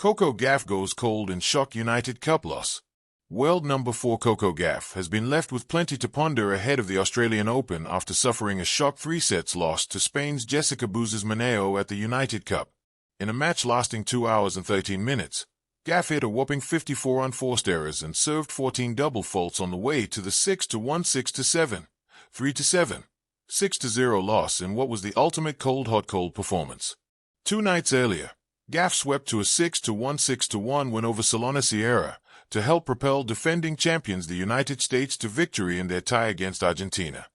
Coco Gauff goes cold in shock United Cup loss. World number 4 Coco Gauff has been left with plenty to ponder ahead of the Australian Open after suffering a shock 3-set loss to Spain's Jessica Buses-Maneo at the United Cup. In a match lasting 2 hours and 13 minutes, Gauff hit a whopping 54 unforced errors and served 14 double faults on the way to the 6-1, 6-7, 3-7, 6-0 loss in what was the ultimate cold performance. 2 nights earlier, Gauff swept to a 6-1, 6-1 win over Salona Sierra to help propel defending champions the United States to victory in their tie against Argentina.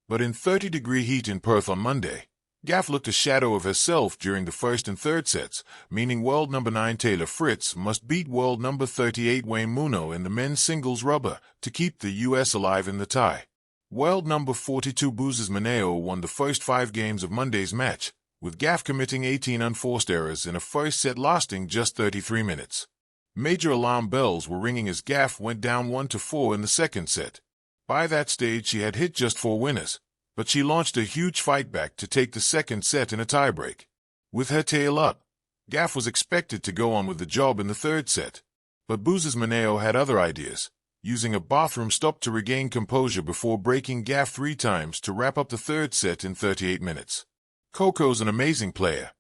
But in 30-degree heat in Perth on Monday, Gauff looked a shadow of herself during the first and third sets, meaning world number 9 Taylor Fritz must beat world number 38 Wayne Muno in the men's singles rubber to keep the U.S. alive in the tie. World number 42 Buses-Maneo won the first 5 games of Monday's match, with Gauff committing 18 unforced errors in a first set lasting just 33 minutes. Major alarm bells were ringing as Gauff went down 1-4 in the second set. By that stage she had hit just 4 winners, but she launched a huge fight back to take the second set in a tiebreak. With her tail up, Gauff was expected to go on with the job in the third set. But Buses-Maneo had other ideas, using a bathroom stop to regain composure before breaking Gauff 3 times to wrap up the third set in 38 minutes. Coco's an amazing player.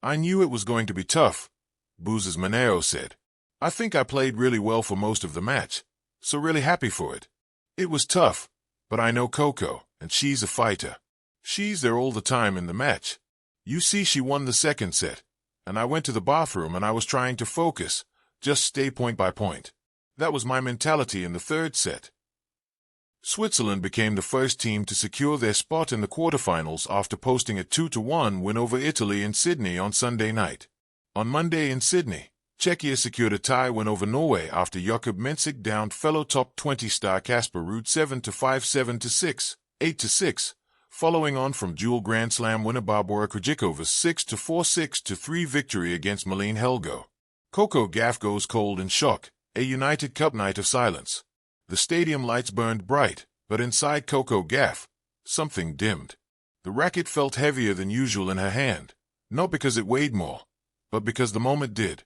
I knew it was going to be tough, Buses-Maneo said. I think I played really well for most of the match, so really happy for it. It was tough, but I know Coco, and she's a fighter. She's there all the time in the match. You see, she won the second set, and I went to the bathroom and I was trying to focus, just stay point by point. That was my mentality in the third set. Switzerland became the first team to secure their spot in the quarterfinals after posting a 2-1 win over Italy in Sydney on Sunday night. On Monday in Sydney, Czechia secured a tie win over Norway after Jakob Mensik downed fellow top 20 star Casper Ruud 7-5, 7-6, 8-6, following on from dual Grand Slam winner Barbora Krejcikova's 6-4, 6-3 victory against Malene Helgo. Coco Gauff goes cold in shock, a United Cup night of silence. The stadium lights burned bright, but inside Coco Gauff, something dimmed. The racket felt heavier than usual in her hand, not because it weighed more, but because the moment did.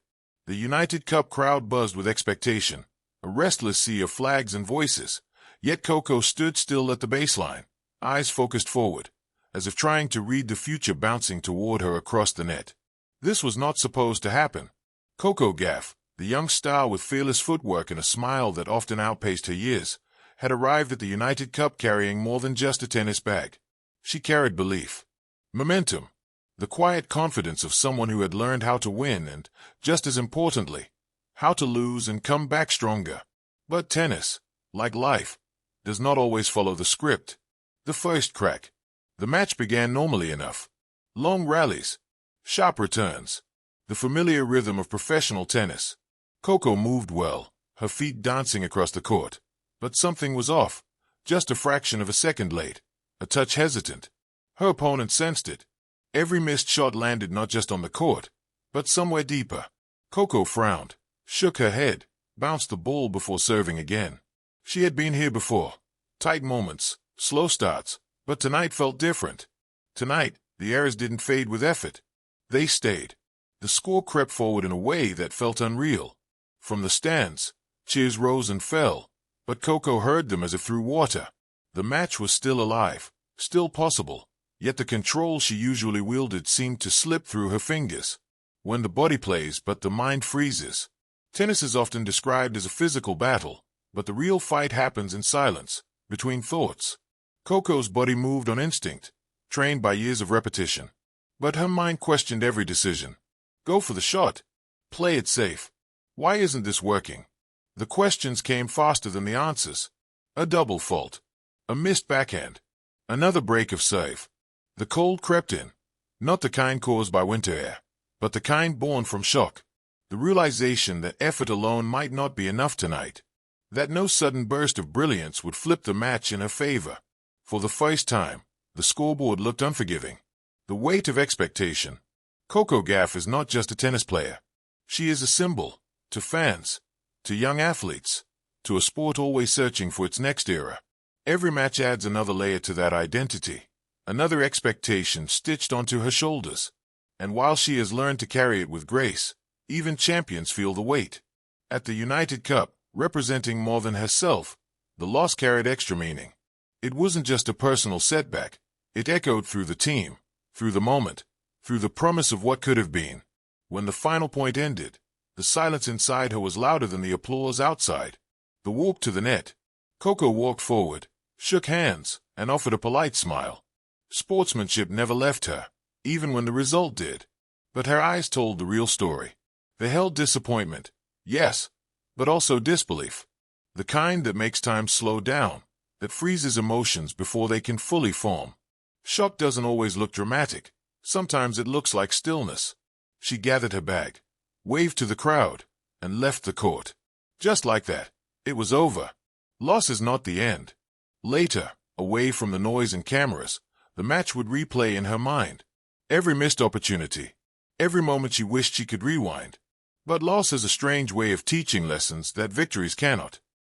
The United Cup crowd buzzed with expectation, a restless sea of flags and voices, yet Coco stood still at the baseline, eyes focused forward, as if trying to read the future bouncing toward her across the net. This was not supposed to happen. Coco Gauff, the young star with fearless footwork and a smile that often outpaced her years, had arrived at the United Cup carrying more than just a tennis bag. She carried belief, momentum, the quiet confidence of someone who had learned how to win and, just as importantly, how to lose and come back stronger. But tennis, like life, does not always follow the script. The first crack. The match began normally enough. Long rallies, sharp returns, the familiar rhythm of professional tennis. Coco moved well, her feet dancing across the court. But something was off, just a fraction of a second late, a touch hesitant. Her opponent sensed it. Every missed shot landed not just on the court, but somewhere deeper. Coco frowned, shook her head, bounced the ball before serving again. She had been here before. Tight moments, slow starts, but tonight felt different. Tonight, the errors didn't fade with effort. They stayed. The score crept forward in a way that felt unreal. From the stands, cheers rose and fell, but Coco heard them as if through water. The match was still alive, still possible, yet the control she usually wielded seemed to slip through her fingers. When the body plays but the mind freezes. Tennis is often described as a physical battle, but the real fight happens in silence, between thoughts. Coco's body moved on instinct, trained by years of repetition. But her mind questioned every decision. Go for the shot. Play it safe. Why isn't this working? The questions came faster than the answers. A double fault. A missed backhand. Another break of serve. The cold crept in. Not the kind caused by winter air, but the kind born from shock. The realization that effort alone might not be enough tonight. That no sudden burst of brilliance would flip the match in her favor. For the first time, the scoreboard looked unforgiving. The weight of expectation. Coco Gauff is not just a tennis player. She is a symbol. To fans, to young athletes, to a sport always searching for its next era. Every match adds another layer to that identity, another expectation stitched onto her shoulders. And while she has learned to carry it with grace, Even champions feel the weight. At the United Cup, representing more than herself, the loss carried extra meaning. It wasn't just a personal setback. It echoed through the team, through the moment, through the promise of what could have been. When the final point ended, the silence inside her was louder than the applause outside. The walk to the net. Coco walked forward, shook hands, and offered a polite smile. Sportsmanship never left her, even when the result did. But her eyes told the real story. They held disappointment, yes, but also disbelief. The kind that makes time slow down, that freezes emotions before they can fully form. Shock doesn't always look dramatic. Sometimes it looks like stillness. She gathered her bag, waved to the crowd, and left the court. Just like that, it was over. Loss is not the end. Later, away from the noise and cameras, the match would replay in her mind. Every missed opportunity, every moment she wished she could rewind. But loss is a strange way of teaching lessons that victories cannot.